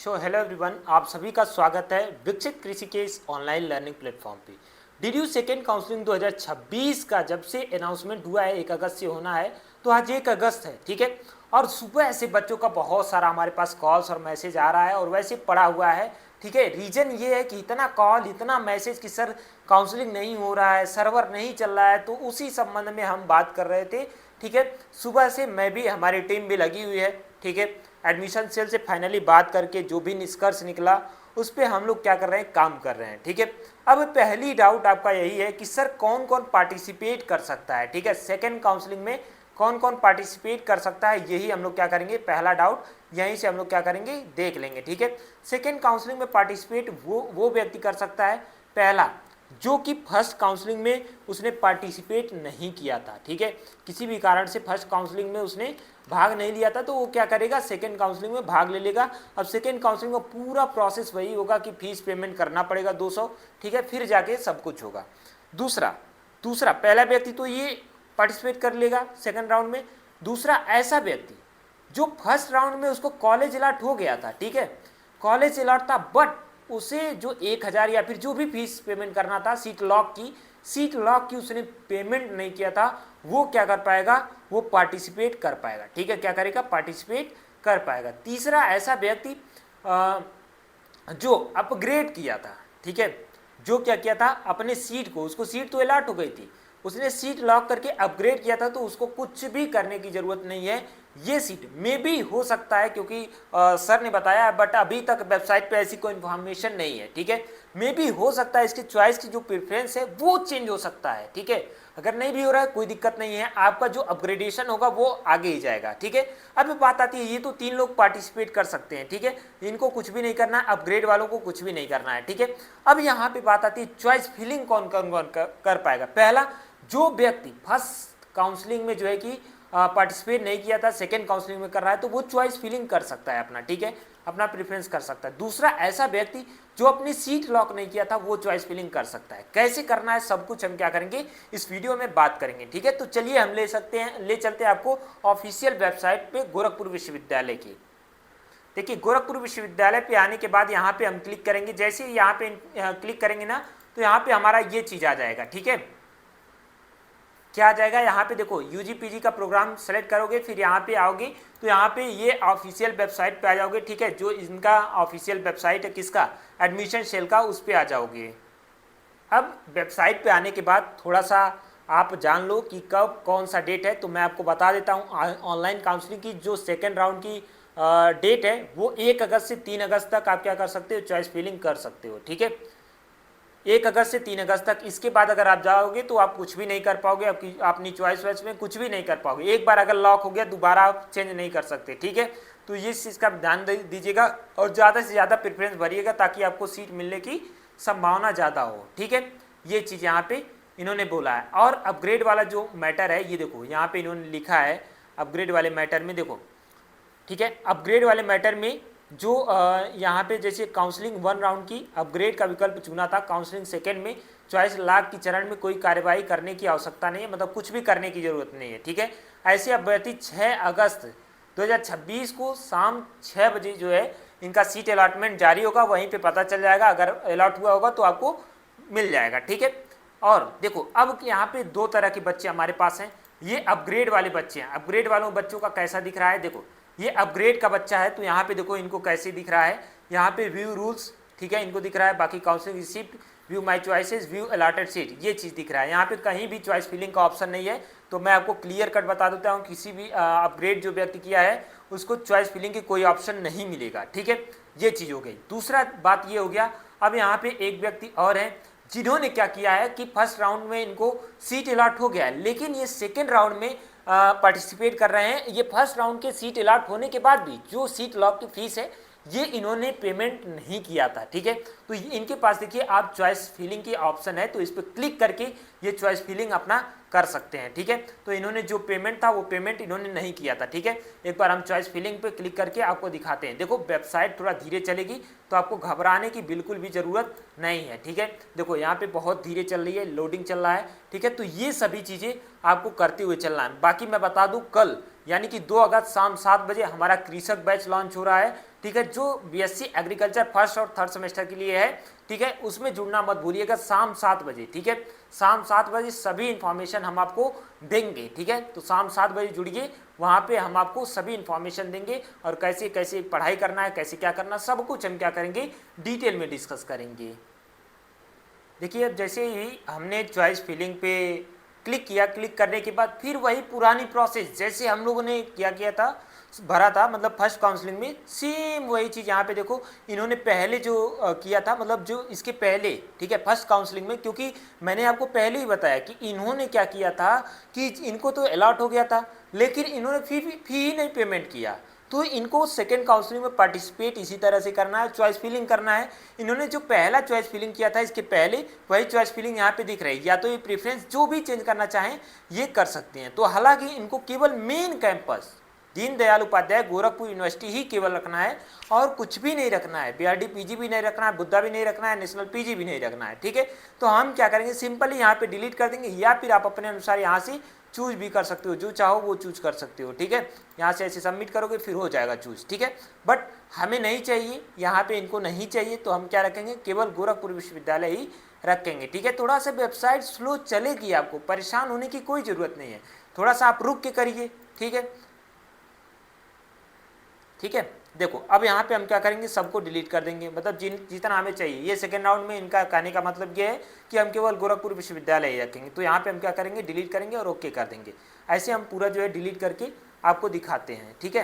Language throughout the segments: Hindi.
हेलो एवरीवन, आप सभी का स्वागत है विकसित कृषि के इस ऑनलाइन लर्निंग प्लेटफॉर्म पे। डीडीयू सेकेंड काउंसलिंग 2026 का जब से अनाउंसमेंट हुआ है 1 अगस्त से होना है, तो आज 1 अगस्त है, ठीक है। और सुबह ऐसे बच्चों का बहुत सारा हमारे पास कॉल्स और मैसेज आ रहा है और वैसे पड़ा हुआ है, ठीक है। रीजन ये है कि इतना कॉल इतना मैसेज कि सर काउंसलिंग नहीं हो रहा है, सर्वर नहीं चल रहा है, तो उसी संबंध में हम बात कर रहे थे, ठीक है। सुबह से मैं भी, हमारी टीम भी लगी हुई है, ठीक है। एडमिशन सेल से फाइनली बात करके जो भी निष्कर्ष निकला उस पर हम लोग क्या कर रहे हैं, काम कर रहे हैं, ठीक है। अब पहली डाउट आपका यही है कि सर कौन कौन पार्टिसिपेट कर सकता है, ठीक है। सेकंड काउंसलिंग में कौन कौन पार्टिसिपेट कर सकता है, यही हम लोग क्या करेंगे, पहला डाउट यहीं से हम लोग क्या करेंगे, देख लेंगे, ठीक है। सेकंड काउंसलिंग में पार्टिसिपेट वो व्यक्ति कर सकता है, पहला जो कि फर्स्ट काउंसलिंग में उसने पार्टिसिपेट नहीं किया था, ठीक है। किसी भी कारण से फर्स्ट काउंसलिंग में उसने भाग नहीं लिया था, तो वो क्या करेगा, सेकंड काउंसलिंग में भाग ले लेगा। अब सेकंड काउंसलिंग में पूरा प्रोसेस वही होगा कि फीस पेमेंट करना पड़ेगा 200, ठीक है, फिर जाके सब कुछ होगा। दूसरा पहला व्यक्ति तो ये पार्टिसिपेट कर लेगा सेकंड राउंड में। दूसरा ऐसा व्यक्ति जो फर्स्ट राउंड में उसको कॉलेज अलॉट हो गया था, ठीक है, कॉलेज अलॉट था, बट उसे जो 1000 या फिर जो भी फीस पेमेंट करना था सीट लॉक की उसने पेमेंट नहीं किया था, वो क्या कर पाएगा, वो पार्टिसिपेट कर पाएगा, ठीक है। क्या करेगा, पार्टिसिपेट कर पाएगा। तीसरा ऐसा व्यक्ति जो अपग्रेड किया था, ठीक है, जो क्या किया था, अपने सीट को, उसको सीट तो अलॉट हो गई थी, उसने सीट लॉक करके अपग्रेड किया था, तो उसको कुछ भी करने की जरूरत नहीं है। ये सीट में भी हो सकता है, क्योंकि सर ने बताया है, बट अभी तक वेबसाइट पे ऐसी कोई इन्फॉर्मेशन नहीं है, ठीक है। मे भी हो सकता है, इसकी चॉइस की जो प्रेफरेंस है वो चेंज हो सकता है, ठीक है। अगर नहीं भी हो रहा है कोई दिक्कत नहीं है, आपका जो अपग्रेडेशन होगा वो आगे ही जाएगा, ठीक है। अब बात आती है, ये तो 3 लोग पार्टिसिपेट कर सकते हैं, ठीक है, इनको कुछ भी नहीं करना है, अपग्रेड वालों को कुछ भी नहीं करना है, ठीक है। अब यहाँ पे बात आती है चॉइस फिलिंग कौन कौन कर पाएगा। पहला, जो व्यक्ति फर्स्ट काउंसलिंग में जो है कि पार्टिसिपेट नहीं किया था, सेकेंड काउंसलिंग में कर रहा है, तो वो चॉइस फिलिंग कर सकता है अपना, ठीक है, अपना प्रेफरेंस कर सकता है। दूसरा ऐसा व्यक्ति जो अपनी सीट लॉक नहीं किया था, वो चॉइस फिलिंग कर सकता है। कैसे करना है सब कुछ हम क्या करेंगे, इस वीडियो में बात करेंगे, ठीक है। तो चलिए हम ले चलते हैं आपको ऑफिशियल वेबसाइट पे गोरखपुर विश्वविद्यालय की। देखिए, गोरखपुर विश्वविद्यालय पे आने के बाद यहाँ पे हम क्लिक करेंगे। जैसे ही यहाँ पे क्लिक करेंगे ना, तो यहाँ पे हमारा ये चीज आ जाएगा, ठीक है। क्या आ जाएगा, यहाँ पे देखो यूजी पीजी का प्रोग्राम सेलेक्ट करोगे, फिर यहाँ पे आओगे तो यहाँ पे ये ऑफिशियल वेबसाइट पे आ जाओगे, ठीक है। जो इनका ऑफिशियल वेबसाइट है, किसका, एडमिशन सेल का, उस पे आ जाओगे। अब वेबसाइट पे आने के बाद थोड़ा सा आप जान लो कि कब कौन सा डेट है, तो मैं आपको बता देता हूँ। ऑनलाइन काउंसलिंग की जो सेकेंड राउंड की डेट है वो 1 अगस्त से 3 अगस्त तक आप क्या कर सकते हो, चॉइस फिलिंग कर सकते हो, ठीक है। 1 अगस्त से 3 अगस्त तक। इसके बाद अगर आप जाओगे तो आप कुछ भी नहीं कर पाओगे, आपकी अपनी चॉइस वाइस में कुछ भी नहीं कर पाओगे। एक बार अगर लॉक हो गया दोबारा आप चेंज नहीं कर सकते, ठीक है। तो ये चीज़ का ध्यान दीजिएगा और ज़्यादा से ज़्यादा प्रेफरेंस भरिएगा ताकि आपको सीट मिलने की संभावना ज़्यादा हो, ठीक है। ये चीज़ यहाँ पे इन्होंने बोला है। और अपग्रेड वाला जो मैटर है, ये देखो यहाँ पे इन्होंने लिखा है अपग्रेड वाले मैटर में, देखो, ठीक है। अपग्रेड वाले मैटर में जो यहाँ पे जैसे काउंसलिंग 1 राउंड की अपग्रेड का विकल्प चुना था, काउंसलिंग सेकेंड में चॉइस लाख की चरण में कोई कार्यवाही करने की आवश्यकता नहीं है, मतलब कुछ भी करने की जरूरत नहीं है, ठीक है। ऐसे अभ्यर्थी 6 अगस्त 2026 को शाम 6 बजे जो है इनका सीट अलॉटमेंट जारी होगा, वहीं पे पता चल जाएगा। अगर अलॉट हुआ होगा तो आपको मिल जाएगा, ठीक है। और देखो, अब यहाँ पे 2 तरह के बच्चे हमारे पास हैं। ये अपग्रेड वाले बच्चे हैं। अपग्रेड वालों बच्चों का कैसा दिख रहा है, देखो ये अपग्रेड का बच्चा है, तो यहाँ पे देखो इनको कैसे दिख रहा है, यहाँ पे व्यू रूल्स, ठीक है, इनको दिख रहा है। बाकी काउंसलिंग रिसिप्ट, व्यू माई चॉइसेस, व्यू अलॉटेड सीट, ये चीज़ दिख रहा है। यहाँ पे कहीं भी चॉइस फिलिंग का ऑप्शन नहीं है। तो मैं आपको क्लियर कट बता देता हूँ, किसी भी अपग्रेड जो व्यक्ति किया है उसको चॉइस फिलिंग की कोई ऑप्शन नहीं मिलेगा, ठीक है। ये चीज़ हो गई। दूसरा बात ये हो गया, अब यहाँ पे एक व्यक्ति और है जिन्होंने क्या किया है कि फर्स्ट राउंड में इनको सीट अलॉट हो गया है, लेकिन ये सेकेंड राउंड में पार्टिसिपेट कर रहे हैं। ये फर्स्ट राउंड के सीट अलॉट होने के बाद भी जो सीट लॉक की फीस है ये इन्होंने पेमेंट नहीं किया था, ठीक है। तो इनके पास देखिए आप चॉइस फिलिंग की ऑप्शन है, तो इस पर क्लिक करके ये चॉइस फिलिंग अपना कर सकते हैं, ठीक है। तो इन्होंने जो पेमेंट था वो पेमेंट इन्होंने नहीं किया था, ठीक है। एक बार हम चॉइस फिलिंग पे क्लिक करके आपको दिखाते हैं। देखो वेबसाइट थोड़ा धीरे चलेगी, तो आपको घबराने की बिल्कुल भी ज़रूरत नहीं है, ठीक है। देखो यहाँ पे बहुत धीरे चल रही है, लोडिंग चल रहा है, ठीक है। तो ये सभी चीज़ें आपको करते हुए चलना है। बाकी मैं बता दूँ, कल यानी कि 2 अगस्त शाम 7 बजे हमारा कृषक बैच लॉन्च हो रहा है, ठीक है, जो बीएससी एग्रीकल्चर फर्स्ट और थर्ड सेमेस्टर के लिए है, ठीक है, उसमें जुड़ना मत भूलिएगा शाम 7 बजे, ठीक है, शाम 7 बजे सभी इन्फॉर्मेशन हम आपको देंगे, ठीक है, तो शाम 7 बजे जुड़िए, वहाँ पे हम आपको सभी इन्फॉर्मेशन देंगे और कैसे कैसे पढ़ाई करना है, कैसे क्या करना, सब कुछ हम क्या करेंगे, डिटेल में डिस्कस करेंगे। देखिए अब जैसे ही हमने चॉइस फिलिंग पे क्लिक किया, क्लिक करने के बाद फिर वही पुरानी प्रोसेस जैसे हम लोगों ने क्या किया था, भरा था, मतलब फर्स्ट काउंसलिंग में सेम वही चीज़ यहाँ पे देखो इन्होंने पहले जो किया था, मतलब जो इसके पहले, ठीक है, फर्स्ट काउंसलिंग में, क्योंकि मैंने आपको पहले ही बताया कि इन्होंने क्या किया था कि इनको तो अलॉट हो गया था, लेकिन इन्होंने फी ही नहीं पेमेंट किया, तो इनको सेकेंड काउंसलिंग में पार्टिसिपेट इसी तरह से करना है, चॉइस फिलिंग करना है। इन्होंने जो पहला चॉइस फिलिंग किया था इसके पहले, वही चॉइस फिलिंग यहाँ पे दिख रही है, या तो ये प्रेफरेंस जो भी चेंज करना चाहें ये कर सकते हैं। तो हालांकि इनको केवल main campus Deendayal Upadhyay Gorakhpur university ही केवल रखना है और कुछ भी नहीं रखना है, बीआरडी पीजी भी नहीं रखना है, बुद्धा भी नहीं रखना है, नेशनल पीजी भी नहीं रखना है, ठीक है। तो हम क्या करेंगे, सिंपली यहाँ पे डिलीट कर देंगे, या फिर आप अपने अनुसार यहाँ से चूज भी कर सकते हो, जो चाहो वो चूज कर सकते हो, ठीक है। यहाँ से ऐसे सबमिट करोगे फिर हो जाएगा चूज, ठीक है। बट हमें नहीं चाहिए, यहाँ पे इनको नहीं चाहिए, तो हम क्या रखेंगे, केवल गोरखपुर विश्वविद्यालय ही रखेंगे, ठीक है। थोड़ा सा वेबसाइट स्लो चलेगी, आपको परेशान होने की कोई ज़रूरत नहीं है, थोड़ा सा आप रुक के करिए, ठीक है, ठीक है। देखो अब यहाँ पे हम क्या करेंगे, सबको डिलीट कर देंगे, मतलब जितना हमें चाहिए। ये सेकेंड राउंड में इनका कहने का मतलब ये है कि हम केवल गोरखपुर विश्वविद्यालय ही रखेंगे, तो यहाँ पे हम क्या करेंगे, डिलीट करेंगे और ओके कर देंगे। ऐसे हम पूरा जो है डिलीट करके आपको दिखाते हैं, ठीक है,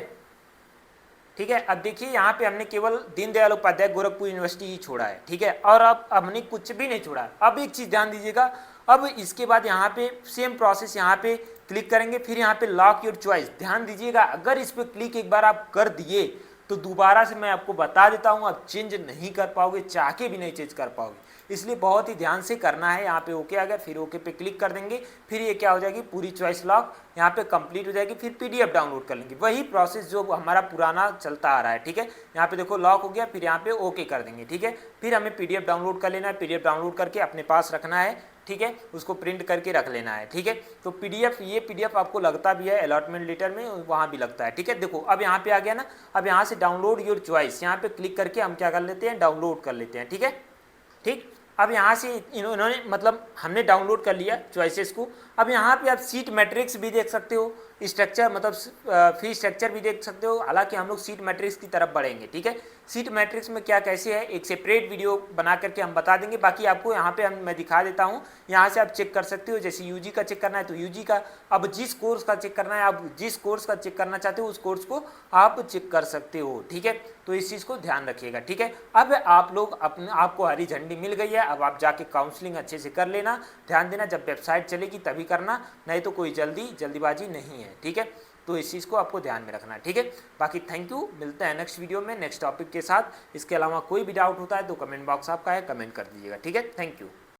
ठीक है। अब देखिए यहाँ पे हमने केवल दीनदयाल उपाध्याय गोरखपुर यूनिवर्सिटी ही छोड़ा है, ठीक है, और अब हमने कुछ भी नहीं छोड़ा। अब एक चीज़ ध्यान दीजिएगा, अब इसके बाद यहाँ पे सेम प्रोसेस, यहाँ पे क्लिक करेंगे, फिर यहाँ पे लॉक योर चॉइस। ध्यान दीजिएगा, अगर इस पर क्लिक एक बार आप कर दिए तो दोबारा से मैं आपको बता देता हूँ, आप चेंज नहीं कर पाओगे, चाह के भी नहीं चेंज कर पाओगे, इसलिए बहुत ही ध्यान से करना है। यहाँ पे ओके आ गया, फिर ओके पे क्लिक कर देंगे, फिर ये क्या हो जाएगी, पूरी चॉइस लॉक यहाँ पे कंप्लीट हो जाएगी, फिर पीडीएफ डाउनलोड कर लेंगे, वही प्रोसेस जो हमारा पुराना चलता आ रहा है, ठीक है। यहाँ पे देखो लॉक हो गया, फिर यहाँ पे ओके कर देंगे, ठीक है। फिर हमें पीडीएफ डाउनलोड कर लेना है, पीडीएफ डाउनलोड करके अपने पास रखना है, ठीक है, उसको प्रिंट करके रख लेना है, ठीक है। तो पीडीएफ, ये पीडीएफ आपको लगता भी है अलॉटमेंट लेटर में, वहाँ भी लगता है, ठीक है। देखो अब यहाँ पे आ गया ना, अब यहाँ से डाउनलोड योर चॉइस, यहाँ पे क्लिक करके हम क्या कर लेते हैं, डाउनलोड कर लेते हैं, ठीक है, ठीक। अब यहाँ से इन्होंने मतलब हमने डाउनलोड कर लिया चॉइसेस को। अब यहाँ पे आप सीट मैट्रिक्स भी देख सकते हो, स्ट्रक्चर मतलब फी स्ट्रक्चर भी देख सकते हो। हालांकि हम लोग सीट मैट्रिक्स की तरफ बढ़ेंगे, ठीक है। सीट मैट्रिक्स में क्या कैसे है, एक सेपरेट वीडियो बना करके हम बता देंगे। बाकी आपको यहाँ पे मैं दिखा देता हूँ, यहाँ से आप चेक कर सकते हो। जैसे यूजी का चेक करना है तो यूजी का, अब जिस कोर्स का चेक करना है, आप जिस कोर्स का चेक करना चाहते हो उस कोर्स को आप चेक कर सकते हो, ठीक है। तो इस चीज़ को ध्यान रखिएगा, ठीक है। अब आप लोग अपने आपको हरी झंडी मिल गई है, अब आप जाके काउंसलिंग अच्छे से कर लेना। ध्यान देना, जब वेबसाइट चलेगी तभी करना, नहीं तो कोई जल्दीबाजी नहीं है, ठीक है। तो इस चीज़ को आपको ध्यान में रखना है, ठीक है। बाकी थैंक यू, मिलते हैं नेक्स्ट वीडियो में नेक्स्ट टॉपिक के साथ। इसके अलावा कोई भी डाउट होता है तो कमेंट बॉक्स आपका है, कमेंट कर दीजिएगा, ठीक है। Thank you.